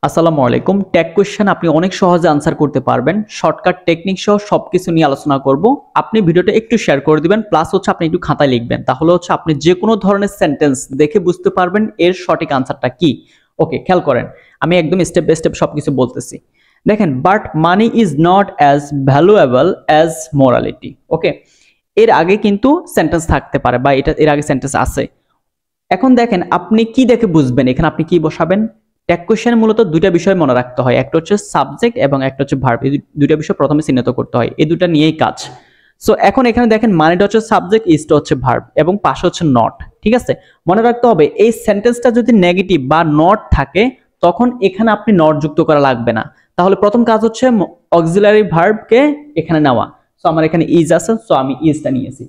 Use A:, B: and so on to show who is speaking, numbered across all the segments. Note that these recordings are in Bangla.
A: আসসালামু আলাইকুম। ট্যাগ কোশ্চেন আপনি অনেক সহজে আনসার করতে পারবেন। শর্টকাট টেকনিক সহ সবকিছু নিয়ে আলোচনা করব। আপনি ভিডিওটা একটু শেয়ার করে দিবেন, প্লাস আপনি একটু খাতায় লিখবেন। তাহলে আপনি যে কোনো ধরনের সেন্টেন্স দেখে বুঝতে পারবেন এর সঠিক আনসারটা কি। ওকে, খেয়াল করেন, আমি একদম স্টেপ বাই স্টেপ সবকিছু বলতেছি। দেখেন, but money is not as valuable as morality. Okay, এর আগে কিন্তু সেন্টেন্স থাকতে পারে বা এর আগে সেন্টেন্স আছে। এখন দেখেন আপনি কি দেখে বুঝবেন, এখানে আপনি কি বসাবেন। ট্যাগ কোশ্চেনে মূলত দুইটা বিষয় মনে রাখতে হয়, একটা হচ্ছে সাবজেক্ট এবং একটা হচ্ছে ভার্ব। এই দুইটা বিষয় প্রথমে চিহ্নিত করতে হয়, এই দুটো নিয়েই কাজ। সো এখন এখানে দেখেন মানিটা হচ্ছে সাবজেক্ট, ইজটা হচ্ছে ভার্ব এবং পাশে হচ্ছে নট। ঠিক আছে, মনে রাখতে হবে এই সেন্টেন্সটা যদি নেগেটিভ বা নট থাকে তখন এখানে আপনি নট যুক্ত করা লাগবে না। তাহলে প্রথম কাজ হচ্ছে অক্সিলারি ভার্বকে এখানে নেওয়া। সো আমার এখানে ইজ আছে, সো আমি ইজটা নিয়েছি।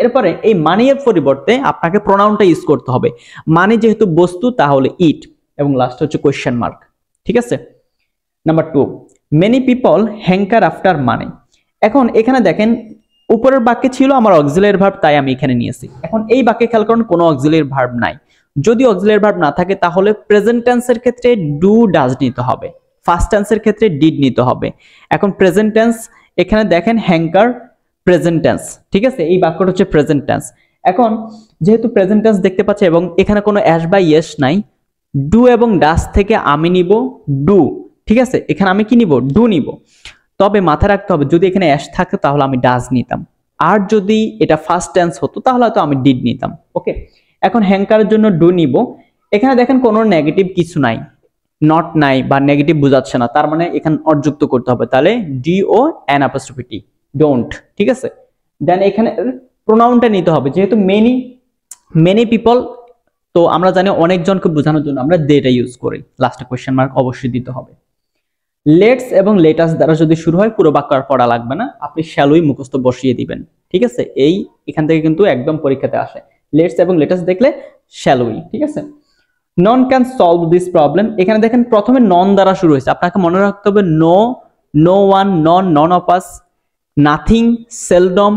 A: এরপরে এই মানি এর পরিবর্তে আপনাকে প্রোনাউনটা ইউজ করতে হবে। মানি যেহেতু বস্তু তাহলে ইট, এবং লাস্ট হচ্ছে কোয়েশ্চেন মার্ক। ঠিক আছে, number 2, many people hanker after money. এখন এখানে দেখেন উপরের বাক্যে ছিল আমার অক্সিলারি ভার্ব, তাই আমি এখানে নিয়েছি। এখন এই বাক্যে খেয়াল করুন কোনো অক্সিলারি ভার্ব নাই। যদি অক্সিলারি ভার্ব না থাকে তাহলে প্রেজেন্ট টেন্সের ক্ষেত্রে ডু ডাজ নিতে হবে, ফার্স্ট টেন্সের ক্ষেত্রে ডিড নিতে হবে। এখন প্রেজেন্ট টেন্স এখানে দেখেন হ্যাঙ্কার প্রেজেন্ট টেন্স। ঠিক আছে, এই বাক্যটা হচ্ছে প্রেজেন্ট টেন্স। এখন যেহেতু প্রেজেন্ট টেন্স দেখতে পাচ্ছি এবং এখানে কোনো অ্যাস বা ইয়েস নাই, ডু এবং ডাস থেকে আমি নিব ডু। ঠিক আছে, এখানে আমি কি নিব, ডু নিব। তবে মাথায় রাখতে হবে যদি এখানে অ্যাস থাকে তাহলে আমি ডাজ নিতাম, আর যদি এটা ফার্স্ট টেন্স হতো তাহলে হয়তো আমি ডিড নিতাম। ওকে, এখন হ্যাঙ্কারের জন্য ডু নিব। এখানে দেখেন কোনো নেগেটিভ কিছু নাই, নট নাই বা নেগেটিভ বোঝাচ্ছে না, তার মানে এখানে নট যুক্ত করতে হবে, তাহলে D O N apostrophe T, don't. ঠিক আছে, দেন এখানে প্রোনাউনটা নিতে হবে, যেহেতু মেনি পিপল, তো আমরা জানি অনেকজনকে বোঝানোর জন্য আমরা দেটা ইউজ করি, লাস্টে কোশ্চেন মার্ক অবশ্যই দিতে হবে। লেটস এবং লেটাস দ্বারা যদি শুরু হয় পুরো বাক্য আর পড়া লাগবে না, আপনি শ্যালোই মুখস্থ বসিয়ে দিবেন। ঠিক আছে, এখান থেকে কিন্তু একদম পরীক্ষাতে আসে, লেটস এবং লেটাস দেখলে শ্যালোই। ঠিক আছে, নন ক্যান সলভ দিস প্রবলেম। এখানে দেখেন প্রথমে নন দ্বারা শুরু হয়েছে, আপনাকে মনে রাখতে হবে no, no one, none, none of us, nothing, seldom,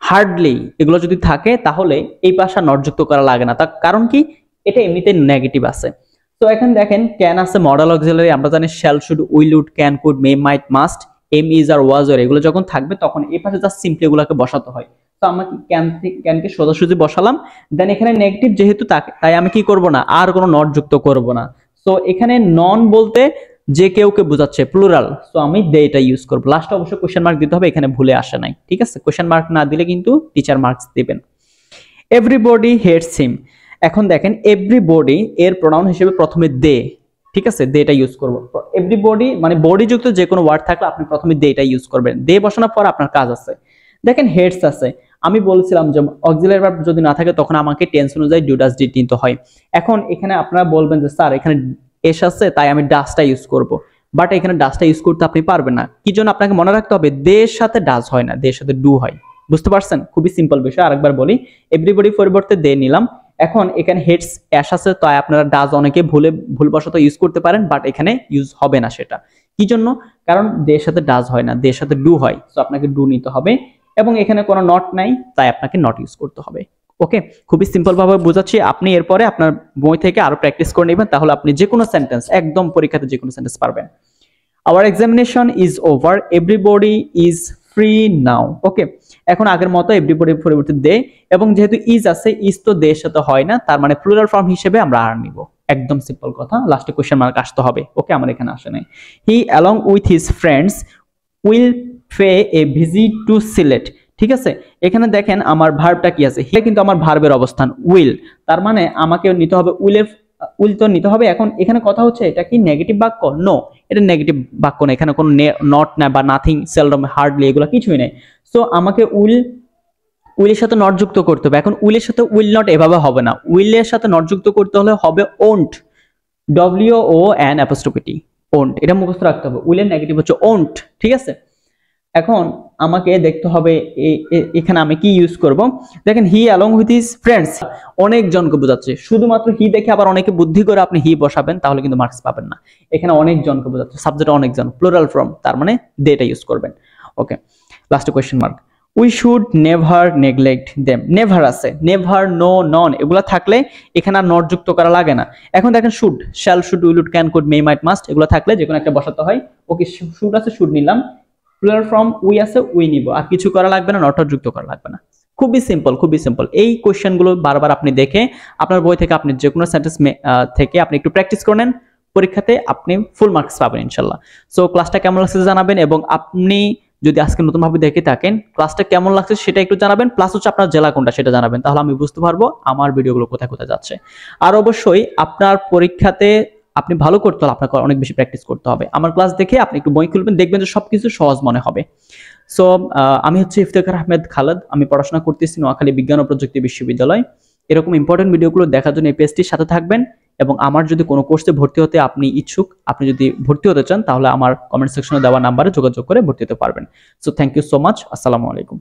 A: hardly, এগুলো যদি থাকে তাহলে এই পাশে নট যুক্ত করা লাগে না। তার কারণ কি, এটা এমনিতে নেগেটিভ আছে। তো এখন দেখেন ক্যান আছে মডেল অক্সিলারি, আমরা জানি shall, should, will, would, can, could, may, might, must, am, is are was আর এগুলো যখন থাকবে তখন এই পাশে জাস্ট সিম্পলি এগুলোকে বসাতে হয়। তো আমরা ক্যানকে সোজাসুজি বসালাম। দেন এখানে নেগেটিভ যেহেতু তাই আমি কি করব না, আর কোনো নট যুক্ত করব না। সো এখানে নন বলতে যে কেউকে বোঝাচ্ছে, প্লুরাল, সো আমি দে এটা ইউজ করব। লাস্টে অবশ্যই কোশ্চেন মার্ক দিতে হবে, এখানে ভুলে আসে নাই। ঠিক আছে, কোশ্চেন মার্ক না দিলে কিন্তু টিচার মার্কস দিবেন। এভরিবডি হেটস হিম। এখন দেখেন এভরিবডি এর প্রোনাউন হিসেবে প্রথমে দে। ঠিক আছে, দে এটা ইউজ করব। এভরিবডি মানে বডি যুক্ত যে কোনো ওয়ার্ড থাকলে আপনি প্রথমে দে এটা ইউজ করবেন। দে বসানোর পর আপনার কাজ আছে। দেখেন হেডস আছে, আমি বলছিলাম যে অক্সিলারি ভার্ব যদি না থাকে তখন আমাকে টেন্স অনুযায়ী ডু ডাজ ডিড নিতে হয়। এখন এখানে আপনারা বলবেন যে স্যার এখানে এস আছে তাই আমি ডাজটা ইউজ করব, বাট এখানে ডাজটা ইউজ করতে আপনি পারবেন না। কি জন্য, আপনাকে মনে রাখতে হবে দের সাথে ডাজ হয় না, দের সাথে ডু হয়। বুঝতে পারছেন, খুবই সিম্পল বিষয়। আরেকবার বলি, এভরিবডি পরিবর্তে দে নিলাম। এখন এখানে হেডস অ্যাশ আছে তাই আপনারা ডাজ অনেকে ভুলবশত ইউজ করতে পারেন, বাট এখানে ইউজ হবে না। সেটা কি জন্য, কারণ দের সাথে ডাজ হয় না, দের সাথে ডু হয়, সো আপনাকে ডু নিতে হবে। এবং এখানে কোনো নট নাই তাই আপনাকে নট ইউজ করতে হবে। ওকে, খুবই সিম্পল ভাবে বোঝাচ্ছি, আপনি এরপরে আপনার বই থেকে আরো প্র্যাকটিস করে নেবেন, তাহলে আপনি যে কোনো সেন্টেন্স একদম পরীক্ষাতে যে কোনো সেন্টেন্স পারবেন। Our examination is over, everybody is free now. Okay, এখন আগের মতো এভরিবডি পরিবর্তে দে, এবং যেহেতু ইজ আছে, ইজ তো দে সাথে হয় না, তার মানে প্লুরাল ফর্ম হিসেবে আমরা আর নিব। একদম সিম্পল কথা, লাস্টে কোশ্চেন মার্ক আসতে হবে। ওকে, আমার এখানে আসে নাই। He along with his friends will pay a visit to Sylhet. ঠিক আছে, এখানে দেখেন আমার ভার্বটা কি আছে, হি কিন্তু আমার ভার্বের অবস্থান উইল, তার মানে আমাকে নিতে হবে উইল তো নিতে হবে। এখন এখানে কথা হচ্ছে এটা কি নেগেটিভ বাক্য? নো, এটা নেগেটিভ বাক্য না, এখানে কোনো নট না বা নাথিং, সেলডম, হার্ডলি এগুলো কিছুই নেই। সো আমাকে উইলের সাথে নট যুক্ত করতে হবে। এখন উইলের সাথে উইল নট এভাবে হবে না, উইলের সাথে নট যুক্ত করতে হলে হবে won't, W O N apostrophe T, won't. এটা মুখস্থ রাখতে হবে, উইলের নেগেটিভ হচ্ছে ওন্ট। ঠিক আছে, এখন আমাকে দেখতে হবে এখানে আমি কি ইউজ করব। দেখেন হি অ্যালং উইথ হিজ ফ্রেন্ডস, অনেকজনকে বোঝাচ্ছে। শুধুমাত্র হি দেখে আবার অনেকে বুদ্ধি করে আপনি হি বসাবেন তাহলে কিন্তু মার্কস পাবেন না। এখানে অনেকজনকে বোঝাচ্ছে, সাবজেক্ট অনেকজন, প্লুরাল ফর্ম, তার মানে দেটা ইউজ করবেন। Okay, last question mark. We should never neglect them. Never আছে, নেভার, নো, নন এগুলো থাকলে এখানে আর নট যুক্ত করা লাগে না। এখন দেখেন should, shall, should, will, would, can, could, may, might, must এগুলো থাকলে যে কোনো একটা বসাতে হয়। ওকে, শুড আছে, শুড নিলাম। প্লুরাল ফর্ম উই আছে, উই নিব। আর কিছু করা লাগবে না, নট যুক্ত করা লাগবে না। খুবই সিম্পল, খুবই সিম্পল। এই কোশ্চেনগুলো বারবার আপনি দেখে আপনার বই থেকে আপনি যে কোনো সেন্টেন্স থেকে আপনি একটু প্র্যাকটিস করে নেন, পরীক্ষাতে আপনি ফুল মার্কস পাবেন ইনশাল্লাহ। সো ক্লাসটা কেমন লাগছে জানাবেন, এবং আপনি যদি আজকে নতুন ভাবে দেখে থাকেন ক্লাসটা কেমন লাগছে সেটা একটু জানাবেন, প্লাস হচ্ছে আপনার জেলা কোনটা সেটা জানাবেন, তাহলে আমি বুঝতে পারবো আমার ভিডিওগুলো কোথায় কোথায় যাচ্ছে। আর অবশ্যই আপনার পরীক্ষাতে আপনি ভালো করতে হলে আপনাকে অনেক বেশি প্র্যাকটিস করতে হবে। আমার ক্লাস দেখে আপনি একটু বই খুলবেন, দেখবেন যে সবকিছু সহজ মনে হবে। সো আমি হচ্ছে ইফতেখার আহমেদ খালেদ, আমি পড়াশোনা করতেছি নোয়াখালী বিজ্ঞান ও প্রযুক্তি বিশ্ববিদ্যালয়। এরকম ইম্পর্টেন্ট ভিডিওগুলো দেখার জন্য এই পেজটির সাথে থাকবেন। এবং আমার যদি কোনো কোর্সে ভর্তি হতে আপনি ইচ্ছুক, আপনি যদি ভর্তি হতে চান, তাহলে আমার কমেন্ট সেকশনে দেওয়া নাম্বারে যোগাযোগ করে ভর্তি হতে পারবেন। So thank you so much. আসসালামু আলাইকুম।